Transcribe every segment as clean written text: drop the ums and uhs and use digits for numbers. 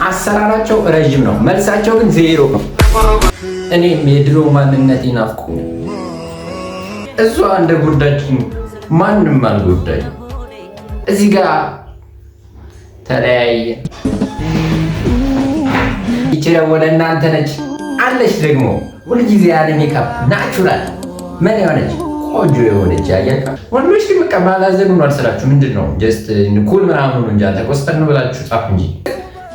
አሰራራቸው ረጅም ነው፣ መልሳቸው ግን ዜሮ ነው። እኔም የድሮ ማንነት ይናፍቁ። እሷ እንደ ጎዳችኝ ማንም አልጎዳኝ። እዚህ ጋር ተለያየ። ይቺ ደግሞ ለእናንተ ነች አለች። ደግሞ ሁልጊዜ ያለ ሜካፕ ናቹራል ምን የሆነች ቆንጆ የሆነች ያያካ። ወንዶች ግን በቃ ማላዘኑ ነው አልሰራችሁ። ምንድን ነው ጀስት ኩል ምናምን ነው እንጂ አንተ ቆስጠን ነው ብላችሁ ጻፉ እንጂ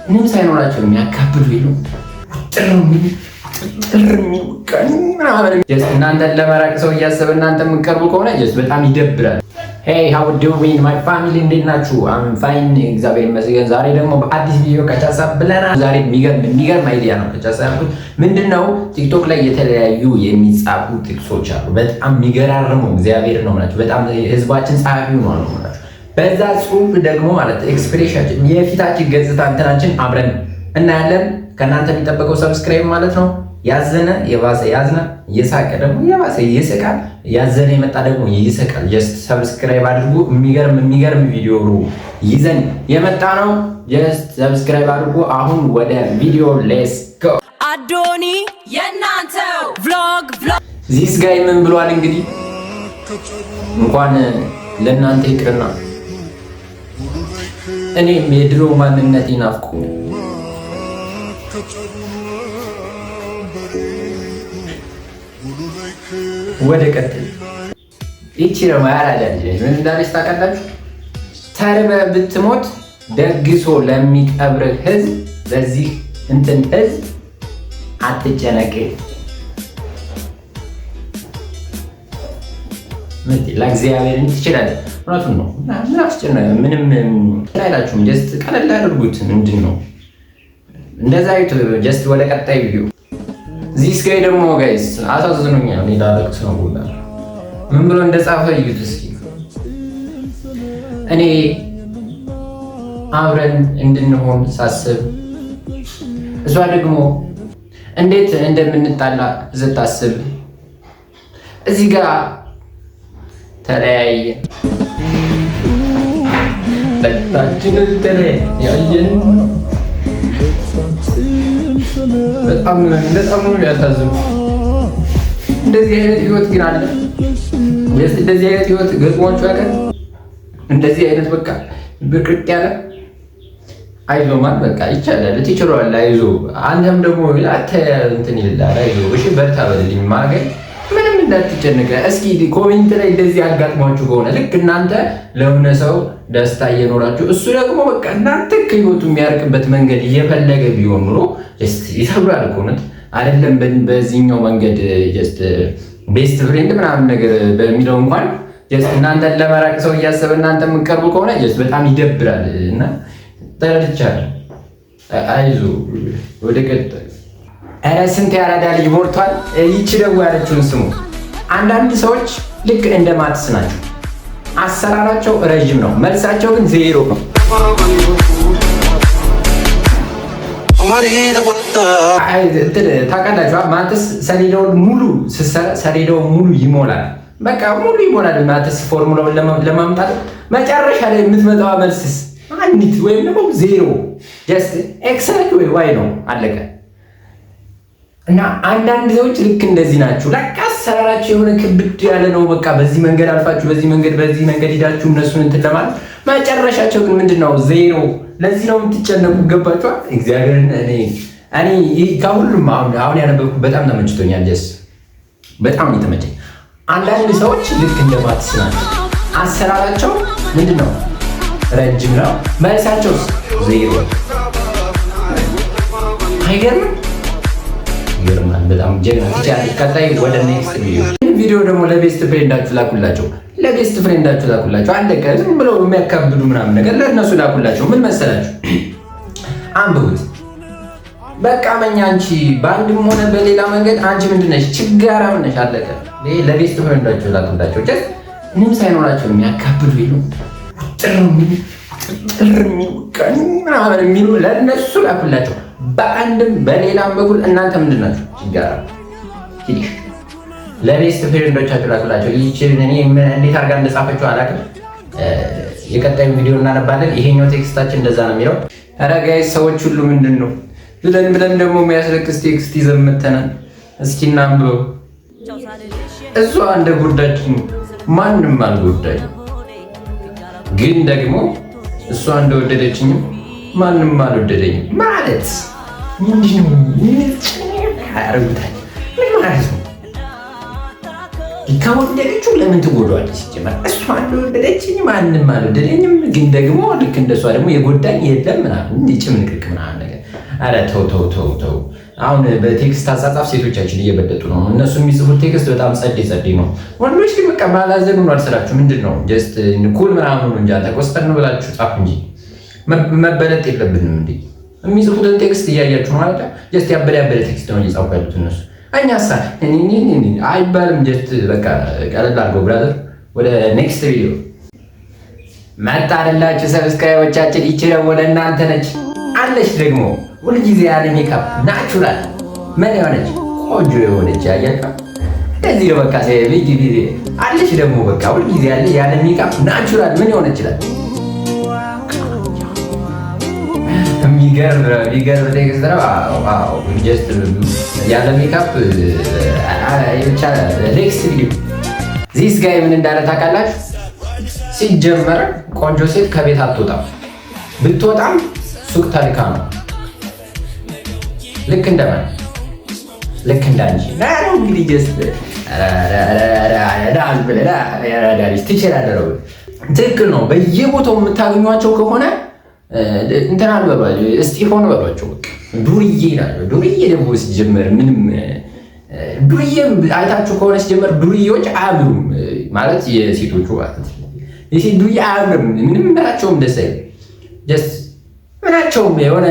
ምንም ሳይኖራቸው የሚያካብዱ ይሉ እናንተን ለመራቅ ሰው እያሰበ እናንተ የምትቀርቡ ከሆነ በጣም ይደብራል። ሄይ ሃው ዱዊንግ ማይ ፋሚሊ እንዴት ናችሁ? አም ፋይን እግዚአብሔር ይመስገን። ዛሬ ደግሞ በአዲስ ቪዲዮ ከቻሳ ብለናል። ዛሬ የሚገርም አይዲያ ነው ከቻሳ ያልኩት። ምንድነው ቲክቶክ ላይ የተለያዩ የሚጻፉ ጥቅሶች አሉ፣ በጣም የሚገራርሙ እግዚአብሔር ነው ማለት በጣም ህዝባችን ጸሐፊ ነው ማለት። በዛ ጽሁፍ ደግሞ ማለት ኤክስፕሬሽን የፊታችን ገጽታ እንትናችን አብረን እናያለን። ከእናንተ የሚጠበቀው ሰብስክራይብ ማለት ነው። ያዘነ የባሰ ያዝነ፣ እየሳቀ ደግሞ የባሰ ይስቃል። ያዘነ የመጣ ደግሞ ይስቃል። ጀስት ሰብስክራይብ አድርጉ። የሚገርም ቪዲዮ ይዘን የመጣ ነው። ጀስት ሰብስክራይብ አድርጉ። አሁን ወደ ቪዲዮ ሌትስ ጎ። አዶኒ የናንተው ቭሎግ ዚስ ጋይ ምን ብሏል እንግዲህ እንኳን ለእናንተ ይቅርና እኔም የድሮ ማንነት ይናፍቁ። ወደ ቀጥል። ይቺ ደግሞ ያራዳል ምን እንዳለች ታውቃላችሁ? ተርበህ ብትሞት ደግሶ ለሚቀብርህ ህዝብ በዚህ እንትን ህዝብ አትጨነቅ። ለእግዚአብሔር ትችላለህ። እውነቱን ነው። ምን አስጨነቀ? ምንም አይላችሁም። ጀስት ቀለል አድርጉት። ምንድን ነው እንደዛ አይቶ ጀስት ወደ ቀጣይ ቪዲዮ ዚስ ጋይ ደግሞ ጋይስ አሳዝኖኛል። እኔ ላለቅስ ነው ሁላ ምን ብሎ እንደጻፈ እዩት እስኪ። እኔ አብረን እንድንሆን ሳስብ እሷ ደግሞ እንዴት እንደምንጣላ ስታስብ እዚህ ጋር ተለያየ። በታችን ተለያየን። በጣም ነው ያሳዝኑ። እንደዚህ አይነት ህይወት ግን አለ። እንደዚህ አይነት ህይወት ገጥሟችሁ ያውቃል? እንደዚህ አይነት በቃ ብቅቅ ያለ አይዞ ማለት በቃ ይቻላል፣ ትችላለህ፣ አይዞ አንተም ደግሞ እንትን ይላል፣ አይዞ እሺ በርታ በልልኝ ማገኝ ምንም እንዳትጨነቀ። እስኪ ኮሜንት ላይ እንደዚህ አጋጥሟችሁ ከሆነ ልክ እናንተ ለሆነ ሰው ደስታ እየኖራችሁ እሱ ደግሞ በቃ እናንተ ከህይወቱ የሚያርቅበት መንገድ እየፈለገ ቢሆን ኑሮ ይሰብራል እኮ እውነት አይደለም። በዚህኛው መንገድ ጀስት ቤስት ፍሬንድ ምናምን ነገር በሚለው እንኳን ጀስት እናንተን ለመራቅ ሰው እያሰበ እናንተ የምትቀርቡ ከሆነ ጀስት በጣም ይደብራል። እና ተረድቻለሁ። አይዞ ወደ ቀጣይ። ኧረ ስንት ያራዳ ልጅ ሞልቷል። ይቺ ደግሞ ያለችውን ስሙ። አንዳንድ ሰዎች ልክ እንደ ማትስ ናቸው። አሰራራቸው ረጅም ነው፣ መልሳቸው ግን ዜሮ ነው። ታውቃላችሁ ማትስ ሰሌዳውን ሙሉ ስትሰራ ሰሌዳውን ሙሉ ይሞላል። በቃ ሙሉ ይሞላል። ማትስ ፎርሙላውን ለማምጣት መጨረሻ ላይ የምትመጣዋ መልስስ አንዲት ወይም ደግሞ ዜሮ ጀስት ኤክስ ወይ ዋይ ነው፣ አለቀ። እና አንዳንድ ሰዎች ልክ እንደዚህ ናቸው። ለካ አሰራራቸው የሆነ ክብድ ያለ ነው። በቃ በዚህ መንገድ አልፋችሁ በዚህ መንገድ ሂዳችሁ እነሱን እንትን ለማለት መጨረሻቸው ግን ምንድነው? ዜሮ። ለዚህ ነው የምትጨነቁ። ገባችኋል? እግዚአብሔርን እኔ ከሁሉም አሁን ያነበብኩት በጣም ተመችቶኛል። ጀስ በጣም የተመቸኝ። አንዳንድ ሰዎች ልክ እንደ ማትስ ናቸው። አሰራራቸው ምንድነው? ረጅም ነው፣ መልሳቸው ዜሮ። አይገርምም? ይገርማል። በጣም ጀግና ትችላለች። ቀጣይ ወደ ኔክስት ቪዲዮ ደግሞ ለቤስት ፍሬንዳችሁ ላኩላቸው። አለቀ። ዝም ብለው የሚያካብዱ ምናምን ነገር ለእነሱ ላኩላቸው። ምን መሰላችሁ? አንብቡት። በቃ መኛ አንቺ በአንድም ሆነ በሌላ መንገድ አንቺ ምንድነሽ? ችጋራም ነሽ። አለቀ። ለቤስት ፍሬንዳችሁ ላኩላቸው። ምንም ሳይኖራቸው የሚያካብዱ ይሉ ምናምን የሚሉ ለእነሱ ላኩላቸው። በአንድም በሌላም በኩል እናንተ ምንድን ናችሁ? ችጋራ ትንሽ ለቤስት ፍሬንዶቻችሁ ላኩላቸው። ይህችን እኔ እንዴት አድርጋ እንደጻፈችው አላውቅም። የቀጣዩ ቪዲዮ እናነባለን። ይሄኛው ቴክስታችን እንደዛ ነው የሚለው። ኧረ ጋይስ ሰዎች ሁሉ ምንድን ነው ብለን ደግሞ የሚያስለቅስ ቴክስት ይዘን መተናል። እስኪ እናንብበው። እሷ እንደ ጎዳችኝ ማንም አልጎዳኝ፣ ግን ደግሞ እሷ እንደወደደችኝም ማንም አልወደደኝም ማለት ምንድን ነው? ያረጉታል ምን ማለት ነው? ከወደደችው ለምን ትጎዳዋለች? ሲጀመር እሷ እንደወደደችኝ ማንም አልወደደኝም፣ ግን ደግሞ ልክ እንደሷ ደግሞ የጎዳኝ የለም ምናምን ጭምንቅቅ ምናምን ነገር። ኧረ ተው። አሁን በቴክስት አጻጻፍ ሴቶቻችን እየበለጡ ነው። እነሱ የሚጽፉት ቴክስት በጣም ጸዴ ነው። ወንዶች ግን በቃ ማላዘን ሆኗል ስራችሁ። ምንድን ነው ጀስት ኩል ምናምን ነው እንጂ አንተ ቆስጠን ብላችሁ ጻፉ እንጂ መበለጥ የለብንም እንዴ። የሚጽፉትን ቴክስት እያያችሁ ማለት ጀስት ያበደ ቴክስት ነው እየጻፉ ያሉት እነሱ። እኛሳ አይባልም። ጀስት በቃ ቀለል አድርገው ብራዘር። ወደ ኔክስት ቪዲዮ መጣንላችሁ ሰብስክራይቦቻችን። ይቺ ደግሞ ለእናንተ ነች አለች ደግሞ ሁልጊዜ ያለ ሜካፕ ናቹራል ምን የሆነች ቆንጆ የሆነች ያያችሁ እንደዚህ ነው በቃ ልጅ ጊዜ አለች ደግሞ በቃ ሁልጊዜ ያለ ሜካፕ ናቹራል ምን የሆነች ይችላል። የሚገርም ቴክስት ነው። ጀስት ያለ ሜካፕ ይቻላል። ኔክስት ቪዲዮ ዚስ ጋይ ምን እንዳለ ታውቃላችሁ? ሲጀመር ቆንጆ ሴት ከቤት አትወጣም፣ ብትወጣም ሱቅ ተልካ ነው። ልክ እንደማን ልክ እንዳንቺ ነው እንግዲህ ጀስት ትችላለህ። ትክክል ነው። በየቦታው የምታገኟቸው ከሆነ እንትን አልበሏቸው፣ እስጢፎን በሏቸው። ዱርዬ ይላሉ። ዱርዬ ደግሞ ሲጀመር ምንም ዱርዬ አይታችሁ ከሆነ ሲጀመር ዱርዬዎች አያምሩም ማለት የሴቶቹ ማለት የሴት ዱርዬ አያምርም። ምንም ምናቸውም ደስ አይልም። ጀስት ምናቸውም የሆነ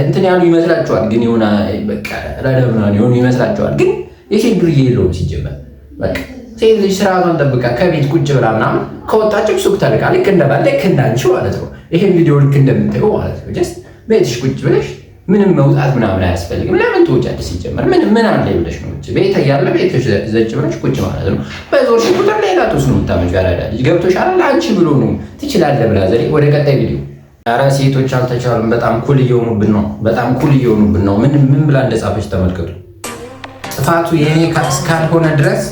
እንትን ያሉ ይመስላችኋል፣ ግን የሆነ በቃ ረደብና የሆኑ ይመስላችኋል፣ ግን የሴት ዱርዬ የለውም ሲጀመር። በቃ ሴት ልጅ ስርዓቷን ጠብቃ ከቤት ቁጭ ብላ ምናምን ከወጣችሁ ሱቅ ተልካ ልክ እንደባለ ልክ እንዳንቺ ማለት ነው። ይሄን ቪዲዮ ልክ እንደምታየው ማለት ነው። ጀስት ቤትሽ ቁጭ ብለሽ ምንም መውጣት ምናምን አያስፈልግም። ለምን ትወጫለሽ? ሲጀመር ምን አለ ብለሽ ነው እንጂ ቤት እያለ ቤትሽ ዘጭ ብለሽ ቁጭ ማለት ነው። በዞርሽ ቁጥር ሌላ ጦስ ነው የምታመጪው። ያራዳ ልጅ ገብቶሻል። አንቺ ብሎ ነው ትችላለህ ብላ ዘሬ። ወደ ቀጣይ ቪዲዮ። ኧረ ሴቶች አልተቻሉም። በጣም ኩል እየሆኑብን ነው። ምን ብላ እንደጻፈች ተመልከቱ። ጥፋቱ የኔ እስካልሆነ ድረስ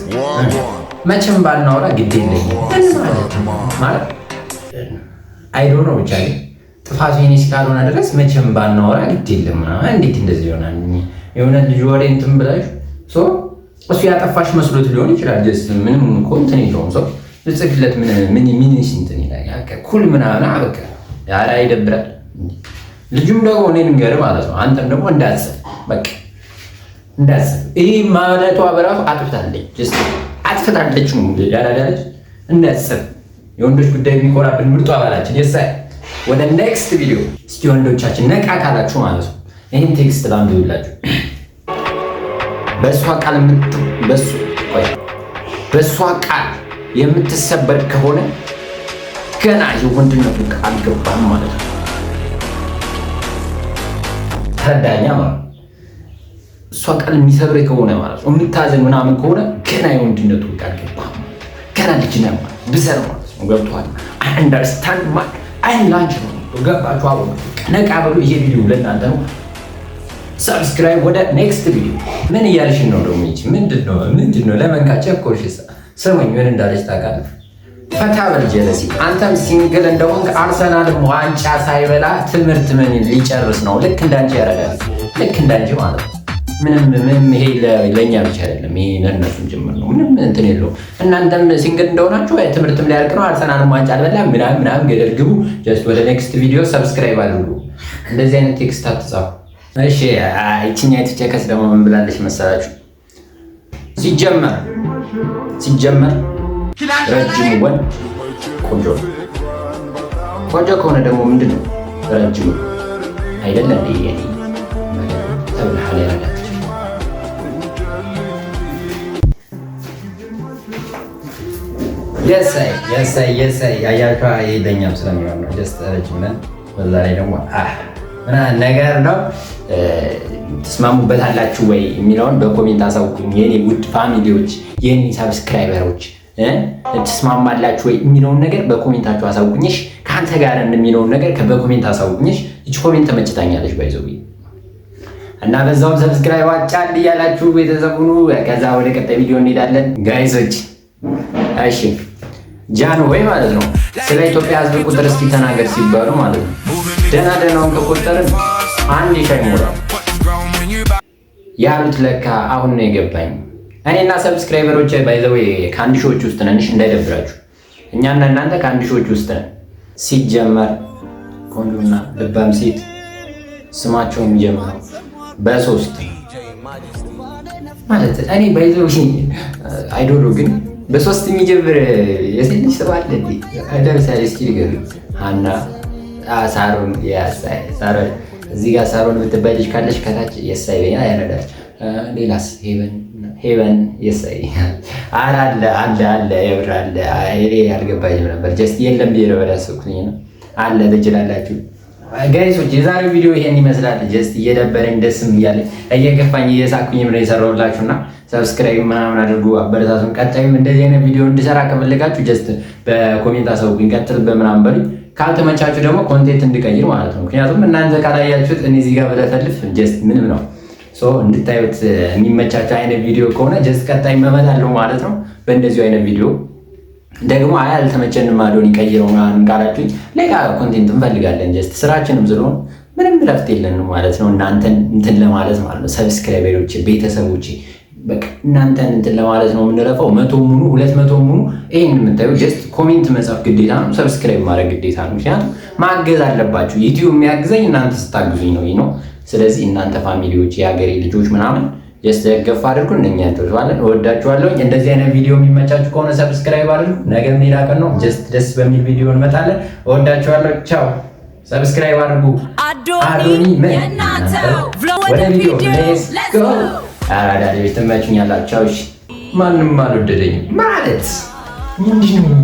መቼም ባናወራ ግድ የለኝም ማለት አይዶ ነው ብቻ ግን ጥፋቱ የኔ እስካልሆነ ድረስ መቼም ባናወራ ግድ የለም። እንዴት እንደዚህ ይሆናል? የሆነ ልጅ ወሬ እንትን ብላሽ እሱ ያጠፋሽ መስሎት ሊሆን ይችላል። ጀስት ምንም እኮ እንትን የለውም። ሰው ልጽፍለት ምን እንትን ይላል ኩል ምናምን በቃ ያራ ይደብራል። ልጁም ደግሞ እኔን ንገር ማለት ነው። አንተም ደግሞ እንዳትጽፍ በቃ እንዳትጽፍ። ይሄ ማለቷ በራሱ አጥፍታለች ነው ያላዳለች። እንዳትጽፍ የወንዶች ጉዳይ የሚቆራብን ምርጡ አባላችን የሳይ። ወደ ኔክስት ቪዲዮ እስኪ ወንዶቻችን ነቃ ካላችሁ ማለት ነው ይህን ቴክስት ላንብብላችሁ። በእሷ ቃል የምትሰበር ከሆነ ገና የወንድነቱ ቃል አልገባም ማለት ነው። ተረዳኛ ማለት ነው። እሷ ቃል የሚሰብር ከሆነ ማለት ነው የምታዘን ምናምን ከሆነ ገና የወንድነቱ ቃል አልገባም። ገና ልጅ ነህ ማለት ብሰር ማለት ነው። ገብቶሃል? አይ አንደርስታንድ ማለት ላንች ነው። ገባችሁ? አሁን ነቃ በሉ። ይሄ ቪዲዮ ለእናንተ ነው። ሰብስክራይብ። ወደ ኔክስት ቪዲዮ። ምን እያልሽን ነው ደግሞ? ምንድን ነው ለመንካቸ ኮርሽ ስሙኝ። ምን እንዳለች ታውቃለህ? ፈታ በል ጀለሲ። አንተም ሲንግል እንደሆንክ አርሰናልም ዋንጫ ሳይበላ ትምህርት ምን ሊጨርስ ነው። ልክ እንዳንቺ ያደርጋል። ልክ እንዳንቺ ማለት ነው። ምንም ይሄ ለእኛ ብቻ አይደለም፣ ይሄ ለእነሱም ጭምር ነው። ምንም እንትን የለውም። እናንተም ሲንግል እንደሆናችሁ ትምህርትም ሊያልቅ ነው። አርሰናልም ዋንጫ አልበላም ምናምን ገደል ግቡ። ጀስት ወደ ኔክስት ቪዲዮ ሰብስክራይብ አድርጉ። እንደዚህ አይነት ቴክስት አትጻፉ እሺ። ይችኛ የተጨከስ ደግሞ ምን ብላለች መሰላችሁ? ሲጀመር ረጅም ወንድ ቆንጆ ነው። ቆንጆ ከሆነ ደግሞ ምንድን ነው ረጅም አይደለም እንዴ? የኔ ተብለሃል ያረዳት የሳይ አያልኳ የለኛም ስለሚሆን ነው። ጀስት ረጅም ነን። በዛ ላይ ደግሞ ምናምን ነገር ነው። ትስማሙበታላችሁ ወይ የሚለውን በኮሜንት አሳውቁኝ። የኔ ውድ ፋሚሊዎች፣ የኔ ሰብስክራይበሮች ትስማማላችሁ ወይ የሚለውን ነገር በኮሜንታችሁ አሳውቁኝሽ። ከአንተ ጋር የሚለውን ነገር በኮሜንት አሳውቁኝሽ። እቺ ኮሜንት ተመችታኛለች ባይዘው እና በዛውም ሰብስክራይብ አጫል እያላችሁ ቤተሰቡኑ ከዛ ወደ ቀጣይ ቪዲዮ እንሄዳለን ጋይሶች። እሺ ጃን ወይ ማለት ነው ስለ ኢትዮጵያ ህዝብ ቁጥር እስኪ ተናገር ሲባሉ ማለት ነው ደህና ደህናውን ከቆጠርን አንድ ሻይ ሞላ ያሉት ለካ አሁን ነው የገባኝ። እኔና ሰብስክራይበሮች ባይዘው ከአንድ ሺዎች ውስጥ ነን። እሺ እንዳይደብራችሁ እኛና እናንተ ከአንድ ሺዎች ውስጥ ነን። ሲጀመር ቆንጆና ልባም ሴት ስማቸው የሚጀምረው በሶስት ማለት እኔ ባይዘው አይዶሉ ግን በሶስት የሚጀምር የሴት ልጅ ስም አለ እንዴ? ለምሳሌ እስኪ ንገሩ። ሀና፣ ሳሮን፣ ያሳይ ሳሮን እዚህ ጋር ሳሮን የምትባል ልጅ ካለች ከታች የሳይ በኛ ያረዳል። ሌላስ ሄቨን የሳይ አለ የብር አለ። እኔ አልገባኝም ነበር ጀስት የለም ብዬ ነው ያሰብኩኝ ነው አለ ትችላላችሁ። ጋይሶች የዛሬው ቪዲዮ ይሄን ይመስላል። ጀስት እየደበረኝ ደስም እያለኝ እየገፋኝ እየሳኩኝም ነው የሰራሁላችሁና ሰብስክራይብ ምናምን አድርጉ አበረታቱን። ቀጣይም እንደዚህ አይነት ቪዲዮ እንድሰራ ከፈለጋችሁ ጀስት በኮሜንት አሳውቁኝ። ቀጥል በምናምን በሉኝ። ካልተመቻችሁ ደግሞ ኮንቴንት እንድቀይር ማለት ነው። ምክንያቱም እናንተ ካላያችሁት እኔ እዚህ ጋር ብለፈልፍ ጀስት ምንም ነው። ሶ እንድታዩት የሚመቻችሁ አይነት ቪዲዮ ከሆነ ጀስት ቀጣይ እመጣለሁ ማለት ነው በእንደዚሁ አይነት ቪዲዮ። ደግሞ አልተመቸንም አዶኒ ቀይረው ምናምን ካላችሁኝ ሌላ ኮንቴንት እንፈልጋለን። ጀስት ስራችንም ስለሆነ ምንም ረፍት የለንም ማለት ነው። እናንተን እንትን ለማለት ማለት ነው ሰብስክራይበሮች ቤተሰቦች በቃ እናንተን እንትን ለማለት ነው የምንለፈው። 100 ሙሉ 200 ሙሉ ይሄን የምታዩ ጀስት ኮሜንት መጻፍ ግዴታ ነው፣ ሰብስክራይብ ማድረግ ግዴታ ነው። ምክንያቱም ማገዝ አለባችሁ። ዩቲዩብ የሚያግዘኝ እናንተ ስታግዙኝ ነው። ስለዚህ እናንተ ፋሚሊዎች፣ የሀገሬ ልጆች ምናምን ጀስት ገፋ አድርጉ። እነኛ ተወዋለን። እወዳችኋለሁ። እንደዚህ አይነት ቪዲዮ የሚመቻችሁ ከሆነ ሰብስክራይብ አድርጉ። ነገ ሌላ ቀን ነው ጀስት ደስ በሚል ቪዲዮ እንመጣለን። እወዳችኋለሁ። ቻው። ሰብስክራይብ አድርጉ። አዶኒ ወደ ቪዲዮ ሌትስ ጎ። አራዳ ልጅ ትመቹኛላችሁ። ማንም አልወደደኝም ማለት ምንድነው?